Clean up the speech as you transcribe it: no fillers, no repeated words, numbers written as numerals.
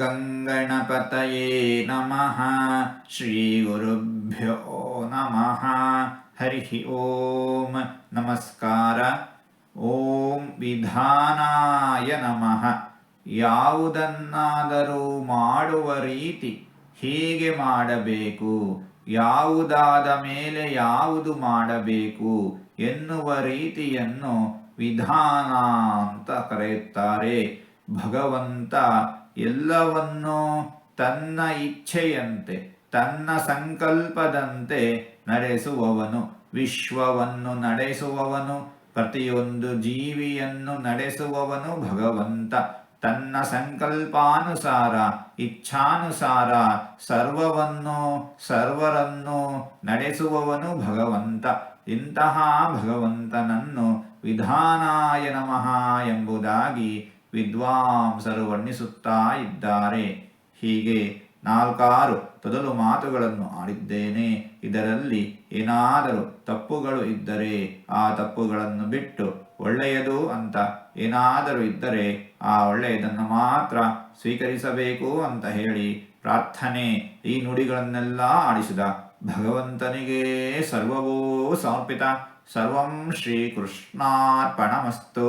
ಗಂಗಣಪತಯೇ ನಮಃ. ಶ್ರೀ ಗುರುಭ್ಯೋ ನಮಃ. ಹರಿ ಓಂ. ನಮಸ್ಕಾರ. ಓಂ ವಿಧಾನಾಯ ನಮಃ. ಯಾವುದನ್ನಾದರೂ ಮಾಡುವ ರೀತಿ ಹೀಗೆ ಮಾಡಬೇಕು, ಯಾವುದಾದ ಮೇಲೆ ಯಾವುದು ಮಾಡಬೇಕು ಎನ್ನುವ ರೀತಿಯನ್ನು ವಿಧಾನ ಅಂತ ಕರೆಯುತ್ತಾರೆ. ಭಗವಂತ ಎಲ್ಲವನ್ನೂ ತನ್ನ ಇಚ್ಛೆಯಂತೆ ತನ್ನ ಸಂಕಲ್ಪದಂತೆ ನಡೆಸುವವನು, ವಿಶ್ವವನ್ನು ನಡೆಸುವವನು, ಪ್ರತಿಯೊಂದು ಜೀವಿಯನ್ನು ನಡೆಸುವವನು ಭಗವಂತ. ತನ್ನ ಸಂಕಲ್ಪಾನುಸಾರ ಇಚ್ಛಾನುಸಾರ ಸರ್ವರನ್ನು ನಡೆಸುವವನು ಭಗವಂತ. ಇಂತಹ ಭಗವಂತನನ್ನು ವಿಧಾನಾಯ ನಮಃ ಎಂಬುದಾಗಿ ವಿದ್ವಾಂಸರು ವರ್ಣಿಸುತ್ತಾ ಇದ್ದಾರೆ. ಹೀಗೆ 4 ತೊದಲು ಮಾತುಗಳನ್ನು ಆಡಿದ್ದೇನೆ. ಇದರಲ್ಲಿ ಏನಾದರೂ ತಪ್ಪುಗಳು ಇದ್ದರೆ ಆ ತಪ್ಪುಗಳನ್ನು ಬಿಟ್ಟು ಒಳ್ಳೆಯದು ಅಂತ ಏನಾದರೂ ಇದ್ದರೆ ಆ ಒಳ್ಳೆಯದನ್ನು ಮಾತ್ರ ಸ್ವೀಕರಿಸಬೇಕು ಅಂತ ಹೇಳಿ ಪ್ರಾರ್ಥನೆ. ಈ ನುಡಿಗಳನ್ನೆಲ್ಲ ಆಡಿಸಿದ ಭಗವಂತನಿಗೆ ಸರ್ವವೂ ಸಮರ್ಪಿತ. ಸರ್ವಂ ಶ್ರೀಕೃಷ್ಣಾರ್ಪಣಮಸ್ತು.